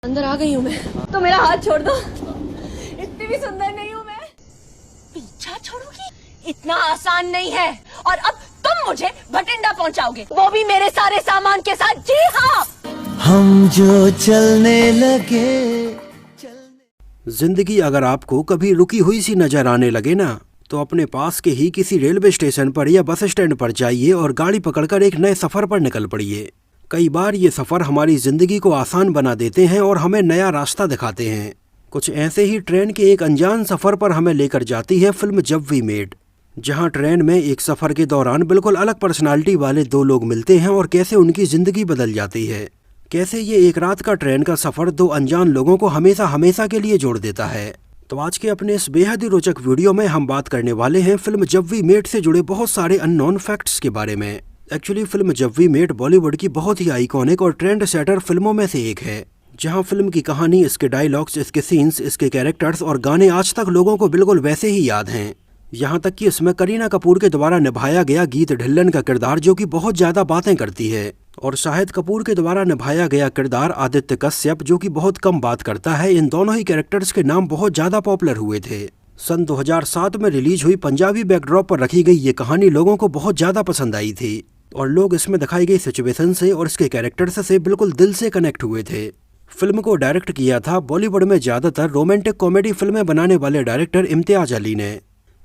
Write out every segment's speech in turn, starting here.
अंदर आ गई हूँ मैं, तो मेरा हाथ छोड़ दो। इतनी भी सुंदर नहीं हूँ मैं। पीछा छोड़ोगी? इतना आसान नहीं है। और अब तुम मुझे भटिंडा पहुँचाओगे, वो भी मेरे सारे सामान के साथ। जी हाँ, हम जो चलने लगे। जिंदगी अगर आपको कभी रुकी हुई सी नजर आने लगे ना, तो अपने पास के ही किसी रेलवे स्टेशन पर या बस स्टैंड पर जाइए और गाड़ी पकड़कर एक नए सफर पर निकल पड़िए। कई बार ये सफर हमारी जिंदगी को आसान बना देते हैं और हमें नया रास्ता दिखाते हैं। कुछ ऐसे ही ट्रेन के एक अनजान सफर पर हमें लेकर जाती है फिल्म जब वी मेट, जहां ट्रेन में एक सफर के दौरान बिल्कुल अलग पर्सनालिटी वाले दो लोग मिलते हैं और कैसे उनकी जिंदगी बदल जाती है। कैसे ये एक रात का ट्रेन का सफर दो अनजान लोगों को हमेशा हमेशा के लिए जोड़ देता है। तो आज के अपने इस बेहद ही रोचक वीडियो में हम बात करने वाले हैं फिल्म जब वी मेट से जुड़े बहुत सारे अननोन फैक्ट्स के बारे में। एक्चुअली फिल्म जब वी मेट बॉलीवुड की बहुत ही आइकॉनिक और ट्रेंड सेटर फिल्मों में से एक है, जहां फिल्म की कहानी, इसके डायलॉग्स, इसके सीन्स, इसके कैरेक्टर्स और गाने आज तक लोगों को बिल्कुल वैसे ही याद हैं। यहाँ तक कि इसमें करीना कपूर के द्वारा निभाया गया गीत ढिल्लन का किरदार जो कि बहुत ज्यादा बातें करती है, और शाहिद कपूर के द्वारा निभाया गया किरदार आदित्य कश्यप जो कि बहुत कम बात करता है, इन दोनों ही कैरेक्टर्स के नाम बहुत ज्यादा पॉपुलर हुए थे। सन 2007 में रिलीज हुई पंजाबी बैकड्रॉप पर रखी गई ये कहानी लोगों को बहुत ज्यादा पसंद आई थी और लोग इसमें दिखाई गई सिचुएशन से और इसके कैरेक्टर्स से बिल्कुल दिल से कनेक्ट हुए थे। फिल्म को डायरेक्ट किया था बॉलीवुड में ज्यादातर रोमांटिक कॉमेडी फिल्में बनाने वाले डायरेक्टर इम्तियाज अली ने,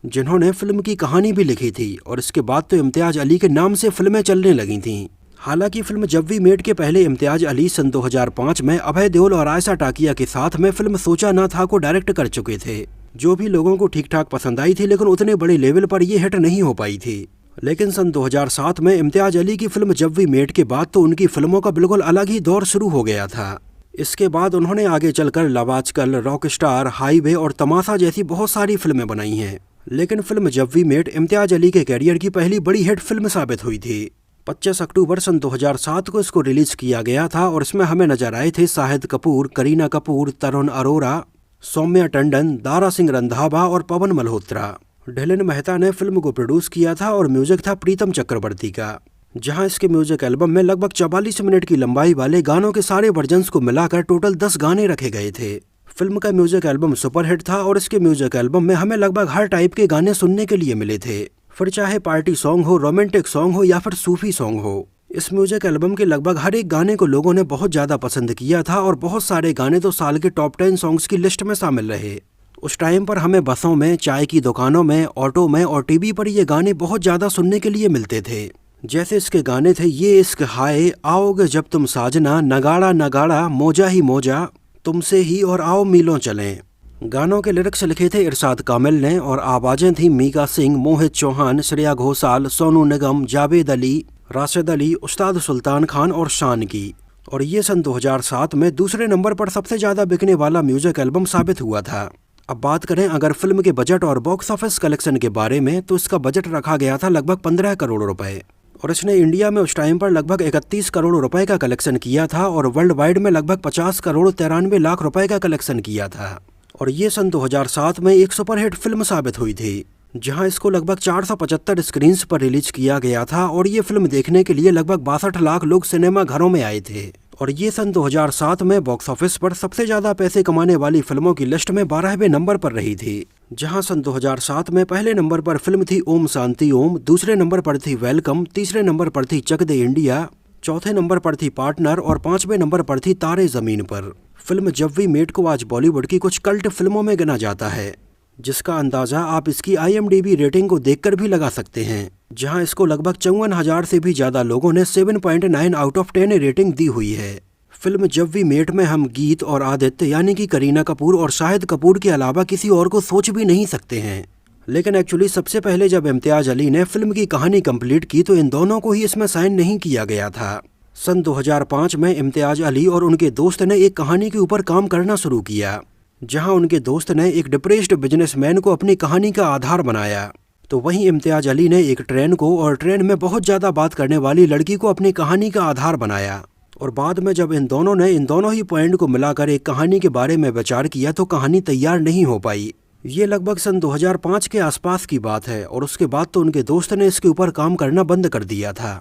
जिन्होंने फिल्म की कहानी भी लिखी थी, और इसके बाद तो इम्तियाज अली के नाम से फिल्में चलने लगी थीं। हालांकि फिल्म जब वी मेट के पहले इम्तियाज अली सन 2005 में अभय देओल और आयशा टाकिया के साथ में फिल्म सोचा ना था को डायरेक्ट कर चुके थे, जो भी लोगों को ठीक ठाक पसंद आई थी, लेकिन उतने बड़े लेवल पर ये हिट नहीं हो पाई थी। लेकिन सन 2007 में इम्तियाज अली की फिल्म जब वी मेट के बाद तो उनकी फिल्मों का बिल्कुल अलग ही दौर शुरू हो गया था। इसके बाद उन्होंने आगे चलकर लव आजकल, रॉक स्टार, हाईवे और तमाशा जैसी बहुत सारी फिल्में बनाई हैं। लेकिन फिल्म जब वी मेट इम्तियाज अली के कैरियर की पहली बड़ी हिट फिल्म साबित हुई थी। 25 अक्टूबर सन 2007 को इसको रिलीज किया गया था और इसमें हमें नजर आए थे शाहिद कपूर, करीना कपूर, तरुण अरोरा, सौम्या टंडन, दारा सिंह रंधावा और पवन मल्होत्रा। ढिलन मेहता ने फिल्म को प्रोड्यूस किया था और म्यूजिक था प्रीतम चक्रवर्ती का, जहां इसके म्यूजिक एल्बम में लगभग 44 मिनट की लंबाई वाले गानों के सारे वर्जन्स को मिलाकर टोटल 10 गाने रखे गए थे। फिल्म का म्यूजिक एल्बम सुपरहिट था और इसके म्यूजिक एल्बम में हमें लगभग हर टाइप के गाने सुनने के लिए मिले थे, फिर चाहे पार्टी सॉन्ग हो, रोमांटिक सॉन्ग हो या फिर सूफी सॉन्ग हो। इस म्यूजिक एल्बम के लगभग हर एक गाने को लोगों ने बहुत ज्यादा पसंद किया था और बहुत सारे गाने तो साल के टॉप 10 सॉन्ग्स की लिस्ट में शामिल रहे। उस टाइम पर हमें बसों में, चाय की दुकानों में, ऑटो में और टीवी पर ये गाने बहुत ज्यादा सुनने के लिए मिलते थे। जैसे इसके गाने थे ये इश्क हाय, आओगे जब तुम साजना, नगाड़ा नगाड़ा, मोजा ही मोजा, तुमसे ही और आओ मीलों चलें। गानों के लिरिक्स लिखे थे इरशाद कामिल ने और आवाजें थी मीका सिंह, मोहित चौहान, श्रेया घोषाल, सोनू निगम, जावेद अली, राशिद अली, उस्ताद सुल्तान खान और शान की। और ये सन 2007 में दूसरे नंबर पर सबसे ज्यादा बिकने वाला म्यूजिक एल्बम साबित हुआ था। अब बात करें अगर फिल्म के बजट और बॉक्स ऑफिस कलेक्शन के बारे में, तो इसका बजट रखा गया था लगभग 15 करोड़ रुपए और इसने इंडिया में उस टाइम पर लगभग 31 करोड़ रुपए का कलेक्शन किया था और वर्ल्ड वाइड में लगभग 50 करोड़ 93 लाख रुपए का कलेक्शन किया था। और ये सन 2007 में एक सुपरहिट फिल्म साबित हुई थी, जहां इसको लगभग 475 स्क्रीन्स पर रिलीज किया गया था और ये फिल्म देखने के लिए लगभग 62 लाख लोग सिनेमा घरों में आए थे। और ये सन 2007 में बॉक्स ऑफिस पर सबसे ज्यादा पैसे कमाने वाली फिल्मों की लिस्ट में 12वें नंबर पर रही थी, जहां सन 2007 में पहले नंबर पर फिल्म थी ओम शांति ओम, दूसरे नंबर पर थी वेलकम, तीसरे नंबर पर थी चक दे इंडिया, चौथे नंबर पर थी पार्टनर और 5वें नंबर पर थी तारे जमीन पर। फिल्म जब वी मेट को आज बॉलीवुड की कुछ कल्ट फिल्मों में गिना जाता है, जिसका अंदाजा आप इसकी IMDb रेटिंग को देखकर भी लगा सकते हैं, जहां इसको लगभग 54,000 से भी ज्यादा लोगों ने 7.9 आउट ऑफ 10 रेटिंग दी हुई है। फिल्म जब वी मेट में हम गीत और आदित्य यानी कि करीना कपूर और शाहिद कपूर के अलावा किसी और को सोच भी नहीं सकते हैं। लेकिन एक्चुअली सबसे पहले जब इम्तियाज अली ने फिल्म की कहानी कंप्लीट की तो इन दोनों को ही इसमें साइन नहीं किया गया था। सन 2005 में इम्तियाज अली और उनके दोस्त ने एक कहानी के ऊपर काम करना शुरू किया, जहां उनके दोस्त ने एक डिप्रेस्ड बिजनेसमैन को अपनी कहानी का आधार बनाया, तो वहीं इम्तियाज अली ने एक ट्रेन को और ट्रेन में बहुत ज्यादा बात करने वाली लड़की को अपनी कहानी का आधार बनाया। और बाद में जब इन दोनों ने इन दोनों ही पॉइंट को मिलाकर एक कहानी के बारे में विचार किया तो कहानी तैयार नहीं हो पाई। ये लगभग सन 2005 के आसपास की बात है और उसके बाद तो उनके दोस्त ने इसके ऊपर काम करना बंद कर दिया था।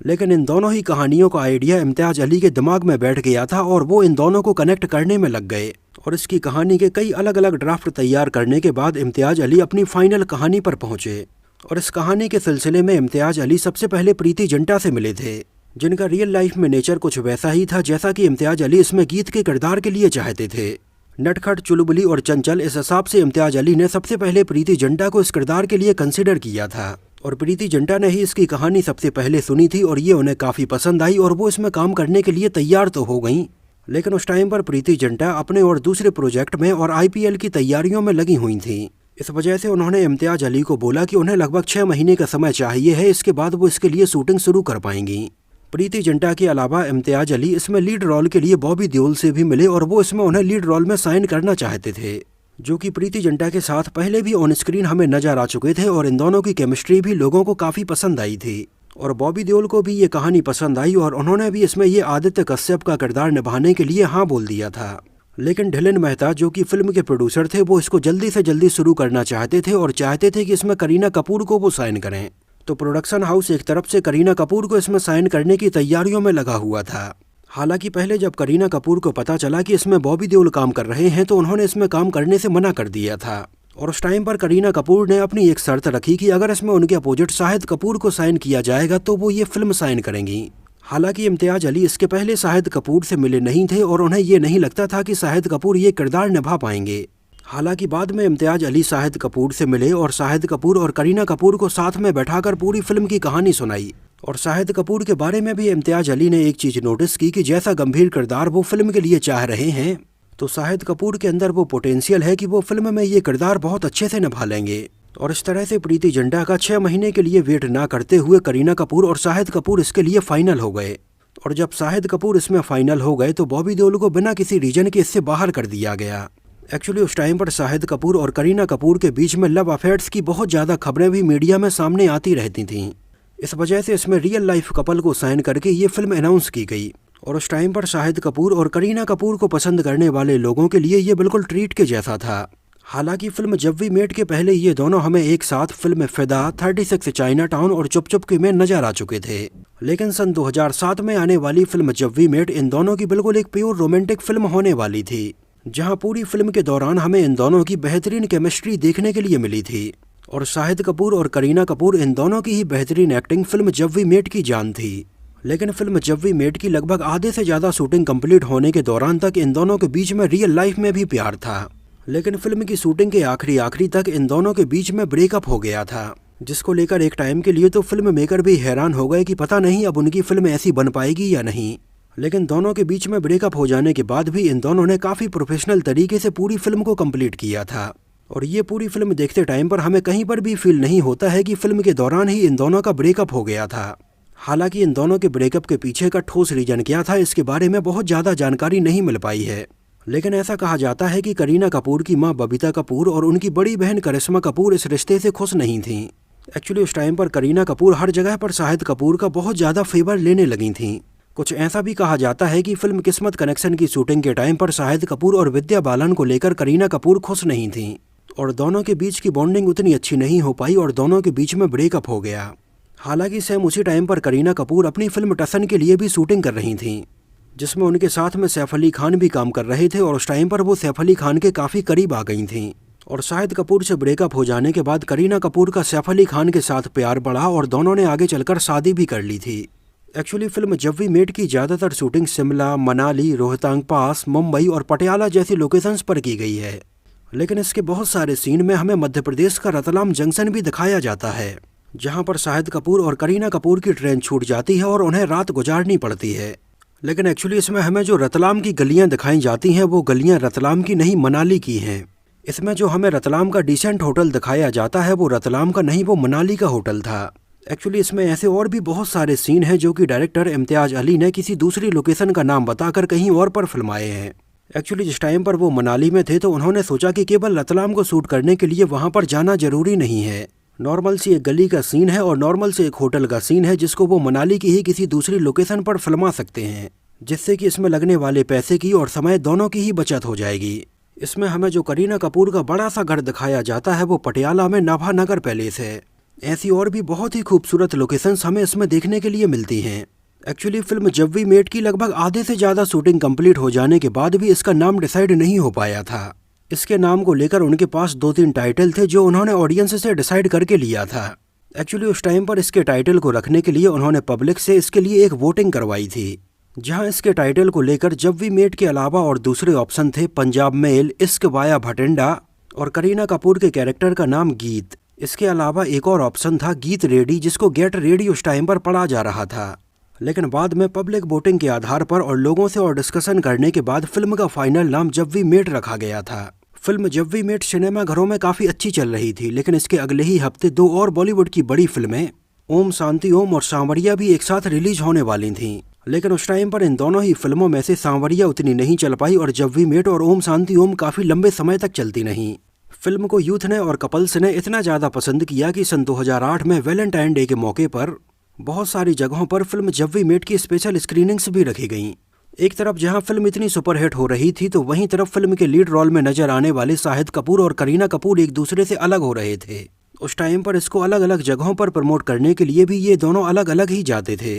लेकिन इन दोनों ही कहानियों का आइडिया इम्तियाज अली के दिमाग में बैठ गया था और वो इन दोनों को कनेक्ट करने में लग गए और इसकी कहानी के कई अलग अलग ड्राफ्ट तैयार करने के बाद इम्तियाज अली अपनी फाइनल कहानी पर पहुंचे। और इस कहानी के सिलसिले में इम्तियाज अली सबसे पहले प्रीति जिंटा से मिले थे, जिनका रियल लाइफ में नेचर कुछ वैसा ही था जैसा कि इम्तियाज अली इसमें गीत के किरदार के लिए चाहते थे। नटखट, चुलबुली और चंचल, इस हिसाब से इम्तियाज अली ने सबसे पहले प्रीति जिंटा को इस किरदार के लिए कंसिडर किया था और प्रीति जिंटा ने ही इसकी कहानी सबसे पहले सुनी थी और ये उन्हें काफ़ी पसंद आई और वो इसमें काम करने के लिए तैयार तो हो गई। लेकिन उस टाइम पर प्रीति जिंटा अपने और दूसरे प्रोजेक्ट में और IPL की तैयारियों में लगी हुई थी। इस वजह से उन्होंने इम्तियाज अली को बोला कि उन्हें लगभग 6 महीने का समय चाहिए है, इसके बाद वो इसके लिए शूटिंग शुरू कर पाएंगी। प्रीति जिंटा के अलावा इम्तियाज अली इसमें लीड रोल के लिए बॉबी देओल से भी मिले और वो इसमें उन्हें लीड रोल में साइन करना चाहते थे, जो कि प्रीति जिंटा के साथ पहले भी ऑन स्क्रीन हमें नजर आ चुके थे और इन दोनों की केमिस्ट्री भी लोगों को काफ़ी पसंद आई थी। और बॉबी देओल को भी ये कहानी पसंद आई और उन्होंने भी इसमें ये आदित्य कश्यप का किरदार निभाने के लिए हाँ बोल दिया था। लेकिन ढिलन मेहता, जो कि फिल्म के प्रोड्यूसर थे, वो इसको जल्दी से जल्दी शुरू करना चाहते थे और चाहते थे कि इसमें करीना कपूर को वो साइन करें। तो प्रोडक्शन हाउस एक तरफ से करीना कपूर को इसमें साइन करने की तैयारियों में लगा हुआ था। हालांकि पहले जब करीना कपूर को पता चला कि इसमें बॉबी देओल काम कर रहे हैं तो उन्होंने इसमें काम करने से मना कर दिया था और उस टाइम पर करीना कपूर ने अपनी एक शर्त रखी कि अगर इसमें उनके अपोजिट शाहिद कपूर को साइन किया जाएगा तो वो ये फिल्म साइन करेंगी। हालांकि इम्तियाज अली इसके पहले शाहिद कपूर से मिले नहीं थे और उन्हें ये नहीं लगता था कि शाहिद कपूर ये किरदार निभा पाएंगे। हालांकि बाद में इम्तियाज अली शाहिद कपूर से मिले और शाहिद कपूर और करीना कपूर को साथ में बैठाकर पूरी फिल्म की कहानी सुनाई। और शाहिद कपूर के बारे में भी इम्तियाज अली ने एक चीज़ नोटिस की कि जैसा गंभीर किरदार वो फिल्म के लिए चाह रहे हैं, तो शाहिद कपूर के अंदर वो पोटेंशियल है कि वो फिल्म में ये किरदार बहुत अच्छे से निभा लेंगे। और इस तरह से प्रीति जिंटा का 6 महीने के लिए वेट ना करते हुए करीना कपूर और शाहिद कपूर इसके लिए फाइनल हो गए। और जब शाहिद कपूर इसमें फाइनल हो गए तो बॉबी देओल को बिना किसी रीजन के इससे बाहर कर दिया गया। एक्चुअली उस टाइम पर शाहिद कपूर और करीना कपूर के बीच में लव अफेयर्स की बहुत ज़्यादा खबरें भी मीडिया में सामने आती रहती थीं। इस वजह से इसमें रियल लाइफ कपल को साइन करके ये फिल्म अनाउंस की गई। और उस टाइम पर शाहिद कपूर और करीना कपूर को पसंद करने वाले लोगों के लिए ये बिल्कुल ट्रीट के जैसा था। हालांकि फिल्म जब वी मेट के पहले ये दोनों हमें एक साथ फिल्म फिदा, 36 चाइना टाउन और चुप चुप के में नजर आ चुके थे। लेकिन सन 2007 में आने वाली फिल्म जब वी मेट इन दोनों की बिल्कुल एक प्योर रोमांटिक फिल्म होने वाली थी, जहां पूरी फिल्म के दौरान हमें इन दोनों की बेहतरीन केमिस्ट्री देखने के लिए मिली थी। और शाहिद कपूर और करीना कपूर इन दोनों की ही बेहतरीन एक्टिंग फिल्म जब वी मेट की जान थी। लेकिन फिल्म जब वी मेट की लगभग आधे से ज़्यादा शूटिंग कंप्लीट होने के दौरान तक इन दोनों के बीच में रियल लाइफ में भी प्यार था। लेकिन फिल्म की शूटिंग के आखिरी तक इन दोनों के बीच में ब्रेकअप हो गया था, जिसको लेकर एक टाइम के लिए तो फिल्म मेकर भी हैरान हो गए कि पता नहीं अब उनकी फिल्म ऐसी बन पाएगी या नहीं। लेकिन दोनों के बीच में ब्रेकअप हो जाने के बाद भी इन दोनों ने काफ़ी प्रोफेशनल तरीके से पूरी फिल्म को कंप्लीट किया था। और ये पूरी फिल्म देखते टाइम पर हमें कहीं पर भी फील नहीं होता है कि फिल्म के दौरान ही इन दोनों का ब्रेकअप हो गया था। हालांकि इन दोनों के ब्रेकअप के पीछे का ठोस रीजन क्या था, इसके बारे में बहुत ज़्यादा जानकारी नहीं मिल पाई है। लेकिन ऐसा कहा जाता है कि करीना कपूर की मां बबीता कपूर और उनकी बड़ी बहन करिश्मा कपूर इस रिश्ते से खुश नहीं थीं। एक्चुअली उस टाइम पर करीना कपूर हर जगह पर शाहिद कपूर का बहुत ज़्यादा फेवर लेने लगी थीं। कुछ ऐसा भी कहा जाता है कि फिल्म किस्मत कनेक्शन की शूटिंग के टाइम पर शाहिद कपूर और विद्या बालन को लेकर करीना कपूर खुश नहीं थीं और दोनों के बीच की बॉन्डिंग उतनी अच्छी नहीं हो पाई और दोनों के बीच में ब्रेकअप हो गया। हालांकि सेम उसी टाइम पर करीना कपूर अपनी फिल्म टसन के लिए भी शूटिंग कर रही थीं, जिसमें उनके साथ में सैफ अली खान भी काम कर रहे थे और उस टाइम पर वो सैफ अली खान के काफ़ी करीब आ गई थीं। और शाहिद कपूर से ब्रेकअप हो जाने के बाद करीना कपूर का सैफ अली खान के साथ प्यार बढ़ा और दोनों ने आगे चलकर शादी भी कर ली थी। एक्चुअली फिल्म जब वी मेट की ज़्यादातर शूटिंग शिमला, मनाली, रोहतांग पास, मुंबई और पटियाला जैसी लोकेशंस पर की गई है। लेकिन इसके बहुत सारे सीन में हमें मध्य प्रदेश का रतलाम जंक्शन भी दिखाया जाता है, जहां पर शाहिद कपूर और करीना कपूर की ट्रेन छूट जाती है और उन्हें रात गुजारनी पड़ती है। लेकिन एक्चुअली इसमें हमें जो रतलाम की गलियां दिखाई जाती हैं वो गलियां रतलाम की नहीं मनाली की हैं। इसमें जो हमें रतलाम का डिसेंट होटल दिखाया जाता है वो रतलाम का नहीं, वो मनाली का होटल था। एक्चुअली इसमें ऐसे और भी बहुत सारे सीन हैं जो कि डायरेक्टर इम्तियाज अली ने किसी दूसरी लोकेशन का नाम बताकर कहीं और पर फिल्माए हैं। एक्चुअली जिस टाइम पर वो मनाली में थे तो उन्होंने सोचा कि केवल रतलाम को शूट करने के लिए वहाँ पर जाना जरूरी नहीं है। नॉर्मल सी एक गली का सीन है और नॉर्मल से एक होटल का सीन है जिसको वो मनाली की ही किसी दूसरी लोकेशन पर फिल्मा सकते हैं, जिससे कि इसमें लगने वाले पैसे की और समय दोनों की ही बचत हो जाएगी। इसमें हमें जो करीना कपूर का बड़ा सा घर दिखाया जाता है वो पटियाला में नाभानगर पैलेस है। ऐसी और भी बहुत ही खूबसूरत लोकेशंस हमें इसमें देखने के लिए मिलती हैं। एक्चुअली फिल्म जब वी मेट की लगभग आधे से ज़्यादा शूटिंग कंप्लीट हो जाने के बाद भी इसका नाम डिसाइड नहीं हो पाया था। इसके नाम को लेकर उनके पास 2-3 टाइटल थे जो उन्होंने ऑडियंस से डिसाइड करके लिया था। एक्चुअली उस टाइम पर इसके टाइटल को रखने के लिए उन्होंने पब्लिक से इसके लिए एक वोटिंग करवाई थी, जहां इसके टाइटल को लेकर जब वी मेट के अलावा और दूसरे ऑप्शन थे पंजाब मेल, इश्क वाया भटिंडा और करीना कपूर के कैरेक्टर का नाम गीत। इसके अलावा एक और ऑप्शन था गीत रेडी, जिसको गेट रेडी उस टाइम पर पढ़ा जा रहा था। लेकिन बाद में पब्लिक वोटिंग के आधार पर और लोगों से और डिस्कशन करने के बाद फिल्म का फाइनल नाम जब वी मेट रखा गया था। फिल्म जब वी मेट सिनेमा घरों में काफ़ी अच्छी चल रही थी, लेकिन इसके अगले ही हफ्ते 2 और बॉलीवुड की बड़ी फिल्में ओम शांति ओम और सांवरिया भी एक साथ रिलीज होने वाली थीं। लेकिन उस टाइम पर इन दोनों ही फिल्मों में से सांवरिया उतनी नहीं चल पाई और जब वी मेट और ओम शांति ओम काफ़ी लंबे समय तक चलती नहीं। फिल्म को यूथ ने और कपल्स ने इतना ज़्यादा पसंद किया कि सन 2008 में वैलेंटाइन डे के मौके पर बहुत सारी जगहों पर फिल्म जब वी मेट की स्पेशल स्क्रीनिंग्स भी रखी गईं। एक तरफ जहां फिल्म इतनी सुपरहिट हो रही थी, तो वहीं तरफ फिल्म के लीड रोल में नजर आने वाले शाहिद कपूर और करीना कपूर एक दूसरे से अलग हो रहे थे। उस टाइम पर इसको अलग अलग जगहों पर प्रमोट करने के लिए भी ये दोनों अलग अलग ही जाते थे।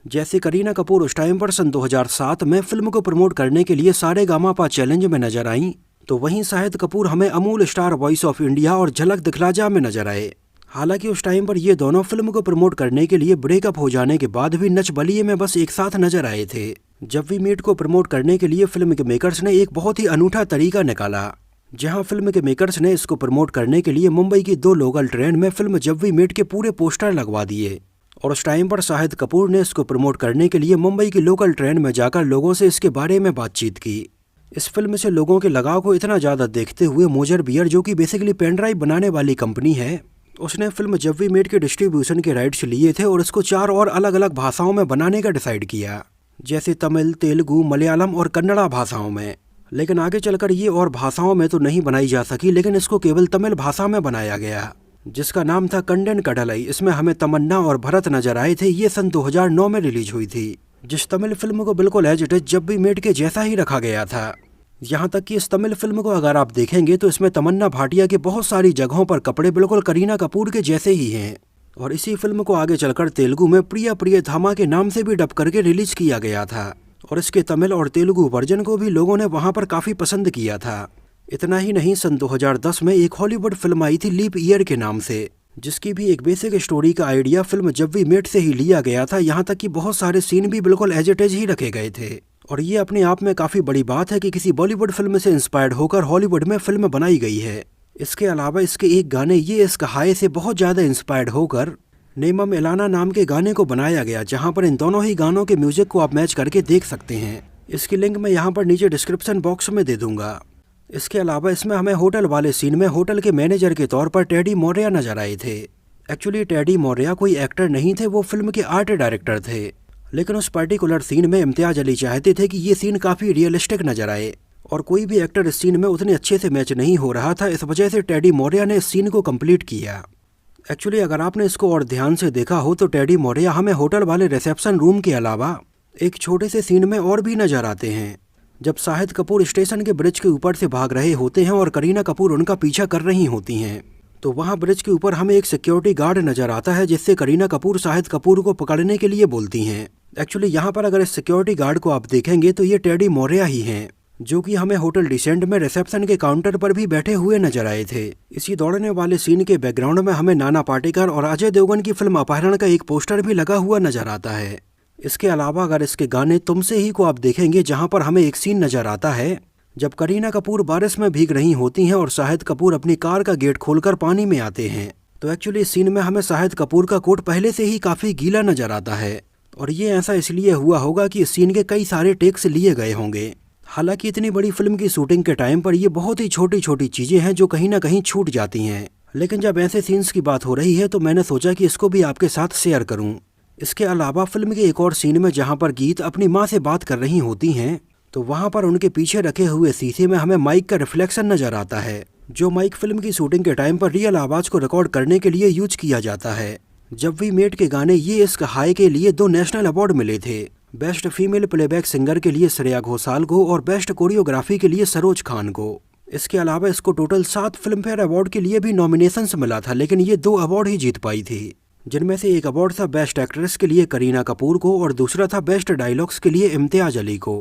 जैसे करीना कपूर उस टाइम पर सन 2007 में फिल्म को प्रमोट करने के लिए सारेगामापा चैलेंज में नजर आईं, तो वहीं शाहिद कपूर हमें Amul star voice of India और झलक दिखला जा में नजर आए। हालांकि उस टाइम पर ये दोनों फिल्म को प्रमोट करने के लिए ब्रेकअप हो जाने के बाद भी नच बलिए में बस एक साथ नजर आए थे। जब वी मेट को प्रमोट करने के लिए फिल्म के मेकर्स ने एक बहुत ही अनूठा तरीका निकाला, जहां फिल्म के मेकर्स ने इसको प्रमोट करने के लिए मुंबई की 2 लोकल ट्रेन में फिल्म जब वी मेट के पूरे पोस्टर लगवा दिए। और उस टाइम पर शाहिद कपूर ने इसको प्रमोट करने के लिए मुंबई की लोकल ट्रेन में जाकर लोगों से इसके बारे में बातचीत की। इस फिल्म से लोगों के लगाव को इतना ज़्यादा देखते हुए मोजर बियर, जो कि बेसिकली पेन ड्राइव बनाने वाली कंपनी है, उसने फिल्म जब वी मेट के डिस्ट्रीब्यूशन के राइट्स लिए थे और इसको 4 और अलग अलग भाषाओं में बनाने का डिसाइड किया, जैसे तमिल, तेलुगु, मलयालम और कन्नड़ा भाषाओं में। लेकिन आगे चलकर ये और भाषाओं में तो नहीं बनाई जा सकी, लेकिन इसको केवल तमिल भाषा में बनाया गया, जिसका नाम था कंडेन कडलाई। इसमें हमें तमन्ना और भरत नजर आए थे। ये सन 2009 में रिलीज हुई थी। जिस तमिल फिल्म को बिल्कुल एज इट इज जब वी मेट के जैसा ही रखा गया था। यहाँ तक कि इस तमिल फिल्म को अगर आप देखेंगे तो इसमें तमन्ना भाटिया के बहुत सारी जगहों पर कपड़े बिल्कुल करीना कपूर के जैसे ही हैं। और इसी फिल्म को आगे चलकर तेलुगु में प्रिया प्रिय धामा के नाम से भी डब करके रिलीज किया गया था और इसके तमिल और तेलुगु वर्जन को भी लोगों ने वहाँ पर काफ़ी पसंद किया था। इतना ही नहीं, सन 2010 में एक हॉलीवुड फिल्म आई थी लीप ईयर के नाम से, जिसकी भी एक बेसिक स्टोरी का आइडिया फिल्म जब वी मेट से ही लिया गया था। यहाँ तक कि बहुत सारे सीन भी बिल्कुल एज इट इज ही रखे गए थे। और ये अपने आप में काफ़ी बड़ी बात है कि किसी बॉलीवुड फिल्म से इंस्पायर्ड होकर हॉलीवुड में फिल्म बनाई गई है। इसके अलावा इसके एक गाने ये इस हाय से बहुत ज़्यादा इंस्पायर्ड होकर नेमम एलाना नाम के गाने को बनाया गया, जहाँ पर इन दोनों ही गानों के म्यूजिक को आप मैच करके देख सकते हैं। इसकी लिंक मैं यहाँ पर नीचे डिस्क्रिप्शन बॉक्स में दे दूंगा। इसके अलावा इसमें हमें होटल वाले सीन में होटल के मैनेजर के तौर पर टेडी मौर्या नजर आए थे। एक्चुअली टेडी मौर्या कोई एक्टर नहीं थे, वो फिल्म के आर्ट डायरेक्टर थे। लेकिन उस पर्टिकुलर सीन में इम्तियाज अली चाहते थे कि ये सीन काफ़ी रियलिस्टिक नजर आए और कोई भी एक्टर इस सीन में उतने अच्छे से मैच नहीं हो रहा था। इस वजह से टेडी मौर्या ने इस सीन को कंप्लीट किया। एक्चुअली अगर आपने इसको और ध्यान से देखा हो तो टेडी मौर्या हमें होटल वाले रिसेप्शन रूम के अलावा एक छोटे से सीन में और भी नजर आते हैं, जब शाहिद कपूर स्टेशन के ब्रिज के ऊपर से भाग रहे होते हैं और करीना कपूर उनका पीछा कर रही होती हैं। तो वहाँ ब्रिज के ऊपर हमें एक सिक्योरिटी गार्ड नजर आता है, जिससे करीना कपूर शाहिद कपूर को पकड़ने के लिए बोलती हैं। एक्चुअली यहाँ पर अगर इस सिक्योरिटी गार्ड को आप देखेंगे तो ये टेडी मौर्या ही हैं, जो कि हमें होटल डिसेंट में रिसेप्शन के काउंटर पर भी बैठे हुए नजर आए थे। इसी दौड़ने वाले सीन के बैकग्राउंड में हमें नाना पाटेकर और अजय देवगन की फिल्म अपहरण का एक पोस्टर भी लगा हुआ नजर आता है। इसके अलावा अगर इसके गाने तुमसे ही को आप देखेंगे, जहाँ पर हमें एक सीन नजर आता है जब करीना कपूर बारिश में भीग रही होती हैं और शाहिद कपूर अपनी कार का गेट खोलकर पानी में आते हैं। तो एक्चुअली इस सीन में हमें शाहिद कपूर का कोट पहले से ही काफी गीला नजर आता है और ये ऐसा इसलिए हुआ होगा कि इस सीन के कई सारे टेक्स लिए गए होंगे। हालांकि इतनी बड़ी फिल्म की शूटिंग के टाइम पर ये बहुत ही छोटी छोटी चीजें हैं जो कहीं ना कहीं छूट जाती हैं, लेकिन जब ऐसे सीन्स की बात हो रही है तो मैंने सोचा कि इसको भी आपके साथ शेयर करूं। इसके अलावा फिल्म के एक और सीन में जहां पर गीत अपनी माँ से बात कर रही होती हैं, तो वहां पर उनके पीछे रखे हुए शीशे में हमें माइक का रिफ्लेक्शन नजर आता है, जो माइक फिल्म की शूटिंग के टाइम पर रियल आवाज को रिकॉर्ड करने के लिए यूज किया जाता है। जब वी मेट के गाने ये इश्क हाय के लिए 2 नेशनल अवार्ड मिले थे, बेस्ट फीमेल प्लेबैक सिंगर के लिए श्रेया घोषाल को और बेस्ट कोरियोग्राफी के लिए सरोज खान को। इसके अलावा इसको टोटल 7 फिल्म फेयर अवार्ड के लिए भी नॉमिनेशंस मिला था, लेकिन ये 2 अवार्ड ही जीत पाई थी, जिनमें से एक अवार्ड था बेस्ट एक्ट्रेस के लिए करीना कपूर को और दूसरा था बेस्ट डायलॉग्स के लिए इम्तियाज अली को।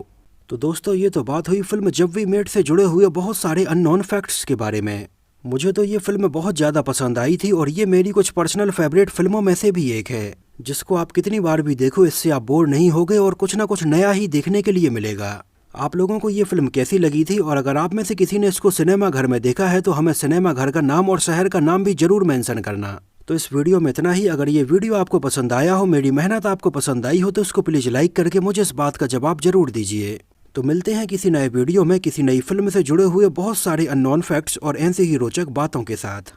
तो दोस्तों ये तो बात हुई फिल्म जब वी मेट से जुड़े हुए बहुत सारे अननोन फैक्ट्स के बारे में। मुझे तो ये फिल्म बहुत ज़्यादा पसंद आई थी और ये मेरी कुछ पर्सनल फेवरेट फिल्मों में से भी एक है, जिसको आप कितनी बार भी देखो इससे आप बोर नहीं होगे और कुछ ना कुछ नया ही देखने के लिए मिलेगा। आप लोगों को ये फिल्म कैसी लगी थी, और अगर आप में से किसी ने इसको सिनेमा घर में देखा है तो हमें सिनेमा घर का नाम और शहर का नाम भी जरूर मेंशन करना। तो इस वीडियो में इतना ही। अगर ये वीडियो आपको पसंद आया हो, मेरी मेहनत आपको पसंद आई हो, तो उसको प्लीज़ लाइक करके मुझे इस बात का जवाब जरूर दीजिए। तो मिलते हैं किसी नए वीडियो में किसी नई फिल्म से जुड़े हुए बहुत सारे अननोन फैक्ट्स और ऐसे ही रोचक बातों के साथ।